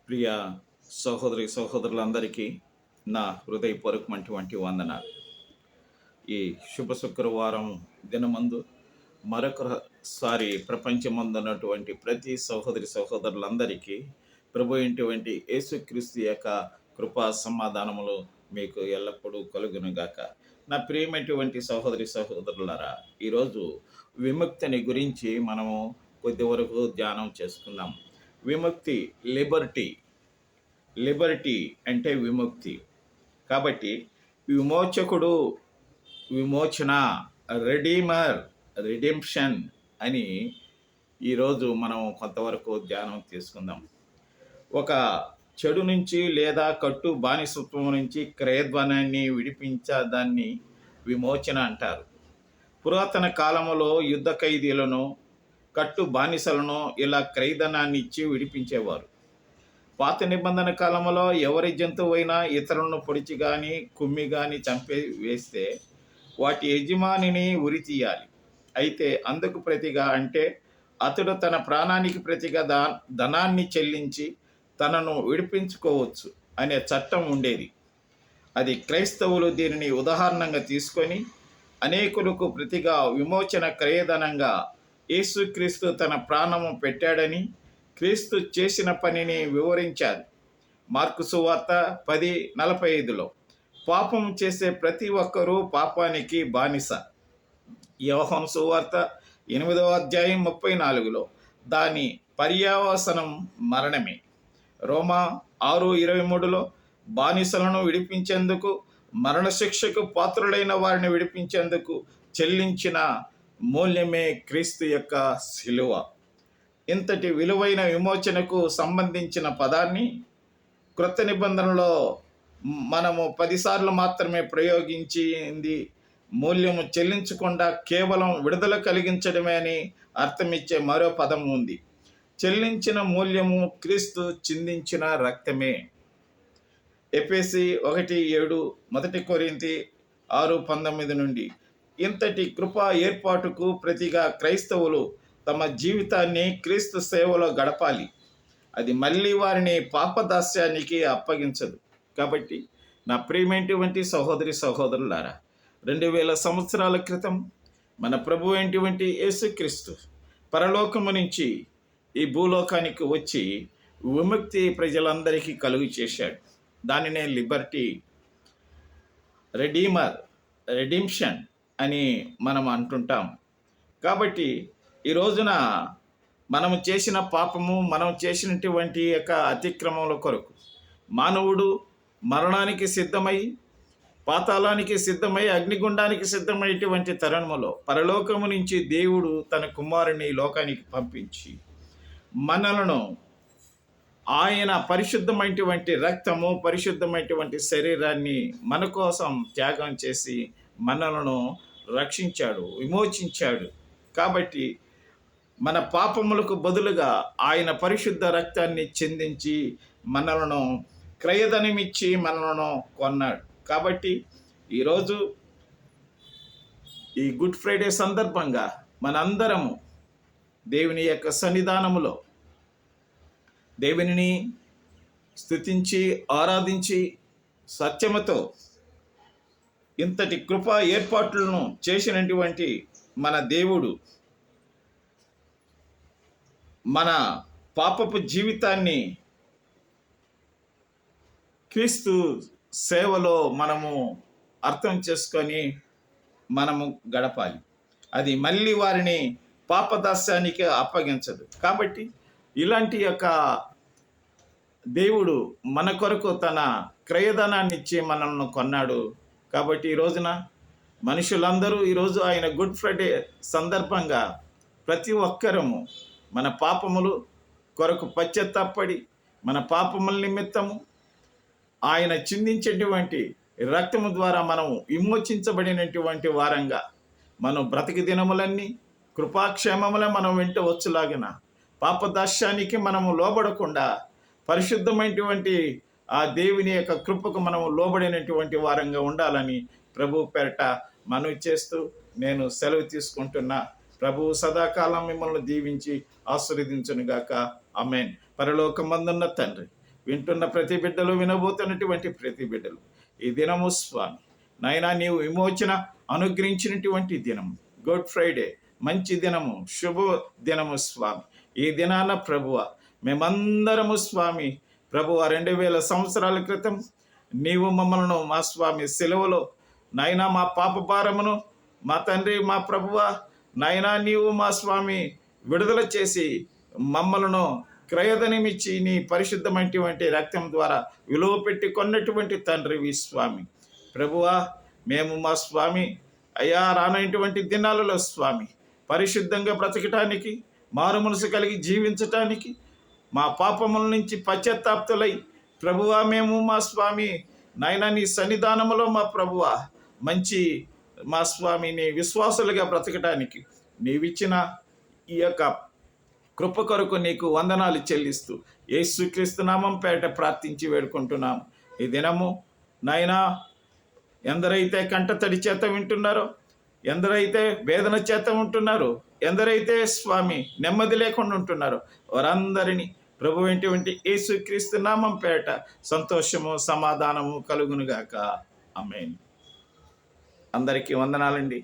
ప్రియ సహోదరి సహోదరులందరికీ నా హృదయపూర్వకమైనటువంటి వందనాలు. ఈ శుభ శుక్రవారం దినమందు మరొకసారి ప్రపంచమందున్నటువంటి ప్రతి సహోదరి సహోదరులందరికీ ప్రభు అయినటువంటి యేసుక్రీస్తు యొక్క కృపా సమాధానములు మీకు ఎల్లప్పుడూ కలుగునుగాక. నా ప్రియమైనటువంటి సహోదరి సహోదరులారా, ఈరోజు విముక్తిని గురించి మనము కొద్ది వరకు ధ్యానం చేసుకుందాం. విముక్తి, లిబర్టీ అంటే విముక్తి. కాబట్టి విమోచకుడు, విమోచన, రెడీమర్, రిడెంప్షన్ అని ఈరోజు మనం కొంతవరకు ధ్యానం తీసుకుందాం. ఒక చెడు నుంచి లేదా కట్టు బానిసత్వం నుంచి క్రయధ్వనాన్ని దాన్ని విమోచన అంటారు. పురాతన కాలంలో యుద్ధ ఖైదీలను, కట్టు బానిసలను ఇలా క్రయధనాన్ని ఇచ్చి విడిపించేవారు. పాత నిబంధన కాలంలో ఎవరి జంతువైనా ఇతరులను పొడిచి కానీ కుమ్మి కానీ చంపి వేస్తే వాటి యజమానిని ఉరి తీయాలి. అయితే అందుకు ప్రతిగా, అంటే అతడు తన ప్రాణానికి ప్రతిగా ధనాన్ని చెల్లించి తనను విడిపించుకోవచ్చు అనే చట్టం ఉండేది. అది క్రైస్తవులు దీనిని ఉదాహరణంగా తీసుకొని అనేకులకు ప్రతిగా విమోచన క్రయధనంగా యేసుక్రీస్తు తన ప్రాణము పెట్టాడని, క్రీస్తు చేసిన పనిని వివరించారు. మార్కు సువార్త 10:45లో పాపం చేసే ప్రతి ఒక్కరూ పాపానికి బానిస. యోహాను సువార్త 8:34లో దాని పర్యవసానం మరణమే. రోమా 6:23లో బానిసలను విడిపించేందుకు, మరణశిక్షకు పాత్రులైన వారిని విడిపించేందుకు చెల్లించిన మూల్యమే క్రీస్తు యొక్క శిలువ. ఇంతటి విలువైన విమోచనకు సంబంధించిన పదాన్ని క్రొత్త నిబంధనలో మనము 10 సార్లు మాత్రమే ప్రయోగించింది. మూల్యము చెల్లించకుండా కేవలం విడుదల కలిగించడమే అని అర్థమిచ్చే మరో పదం ఉంది. చెల్లించిన మూల్యము క్రీస్తు చిందించిన రక్తమే. ఎఫెసీ 1:7, 1 కొరింథీ 6:19 నుండి. ఇంతటి కృపా ఏర్పాటుకు ప్రతిగా క్రైస్తవులు తమ జీవితాన్ని క్రీస్తు సేవలో గడపాలి. అది మళ్ళీ వారిని పాపదాస్యానికి అప్పగించదు. కాబట్టి నా ప్రియమైనటువంటి సహోదరి సహోదరులారా, 2000 సంవత్సరాల క్రితం మన ప్రభు అయినటువంటి యేసుక్రీస్తు పరలోకము నుంచి ఈ భూలోకానికి వచ్చి విముక్తి ప్రజలందరికీ కలుగు చేశాడు. దానినే లిబర్టీ, రెడీమర్, రెడిమ్షన్ అని మనం అంటుంటాం. కాబట్టి ఈ రోజున మనము చేసిన పాపము, మనం చేసినటువంటి యొక్క అతిక్రమముల కొరకు మానవుడు మరణానికి సిద్ధమై, పాతాళానికి సిద్ధమై, అగ్నిగుండానికి సిద్ధమైనటువంటి తరుణములో పరలోకము నుంచి దేవుడు తన కుమారుని లోకానికి పంపించి మనలను ఆయన పరిశుద్ధమైనటువంటి రక్తము, పరిశుద్ధమైనటువంటి శరీరాన్ని మన కోసం త్యాగం చేసి మనలను రక్షించాడు, విమోచించాడు. కాబట్టి మన పాపములకు బదులుగా ఆయన పరిశుద్ధ రక్తాన్ని చిందించి మనలను క్రయధనమిచ్చి మనలను కొన్నాడు. కాబట్టి ఈరోజు ఈ గుడ్ ఫ్రైడే సందర్భంగా మనందరము దేవుని యొక్క సన్నిధానములో దేవునిని స్తుతించి ఆరాధించి సత్యముతో ఇంతటి కృపా ఏర్పాట్లను చేసినటువంటి మన దేవుడు మన పాపపు జీవితాన్ని క్రీస్తు సేవలో మనము అర్థం చేసుకొని మనము గడపాలి. అది మళ్ళీ వారిని పాపదాస్యానికి అప్పగించదు. కాబట్టి ఇలాంటి యొక్క దేవుడు మన కొరకు తన క్రయధనాన్ని ఇచ్చి మనల్ని కొన్నాడు. కాబట్టి ఈ రోజున మనుషులందరూ ఈరోజు ఆయన గుడ్ ఫ్రైడే సందర్భంగా ప్రతి ఒక్కరము మన పాపములు కొరకు పశ్చాత్తాపడి, మన పాపముల నిమిత్తము ఆయన చిందించేటువంటి రక్తము ద్వారా మనం విమోచించబడినటువంటి వారంగా మనం బ్రతికి దినములన్నీ కృపాక్షేమములే మనం వెంట వచ్చులాగిన పాపదాస్యానికి మనము లోబడకుండా పరిశుద్ధమైనటువంటి ఆ దేవుని యొక్క కృపకు మనము లోబడినటువంటి వారంగా ఉండాలని ప్రభు పేరట మనవి చేస్తూ నేను సెలవు తీసుకుంటున్నా. ప్రభువు సదాకాలం మిమ్మల్ని దీవించి ఆశీర్వదించునుగాక. ఆమేన్. పరలోకమందున్న తండ్రి, వింటున్న ప్రతి బిడ్డలు, వినబోతున్నటువంటి ప్రతి బిడ్డలు ఈ దినము స్వామి నాయనా నీవు విమోచన అనుగ్రహించినటువంటి దినం, గుడ్ ఫ్రైడే, మంచి దినము, శుభ దినము స్వామి. ఈ దినాన ప్రభువ మేమందరము స్వామి ప్రభువ 2000 సంవత్సరాల క్రితం నీవు మమ్మల్ని మా స్వామి సెలవులో నాయనా మా పాప భారమును మా తండ్రి మా ప్రభువ నాయనా నీవు మా స్వామి విడుదల చేసి మమ్మలను క్రయధనమిచ్చి నీ పరిశుద్ధమైనటువంటి రక్తం ద్వారా విలువ పెట్టి కొన్నటువంటి తండ్రివి స్వామి. ప్రభువా మేము మా స్వామి అయ్యా రానటువంటి దినాలలో స్వామి పరిశుద్ధంగా బ్రతకటానికి, మారు మనసు కలిగి జీవించటానికి, మా పాపముల నుంచి పశ్చాత్తాప్తులై ప్రభువా మేము మా స్వామి నాయన నీ సన్నిధానములో మా ప్రభువా మంచి మా స్వామిని విశ్వాసులుగా బ్రతకటానికి నీవిచ్చిన ఈ యొక్క కృప కొరకు నీకు వందనాలు చెల్లిస్తూ యేసుక్రీస్తు నామం పేట ప్రార్థించి వేడుకుంటున్నాం. ఈ దినము నాయనా ఎందరైతే కంటతడి చేత వింటున్నారో, ఎందరైతే వేదన చేత ఉంటున్నారో, ఎందరైతే స్వామి నెమ్మది లేకుండా ఉంటున్నారో వారందరినీ ప్రభు వెంటి యేసుక్రీస్తు నామం పేట సంతోషము సమాధానము కలుగునుగాక. ఆమేన్. అందరికీ వందనాలండి.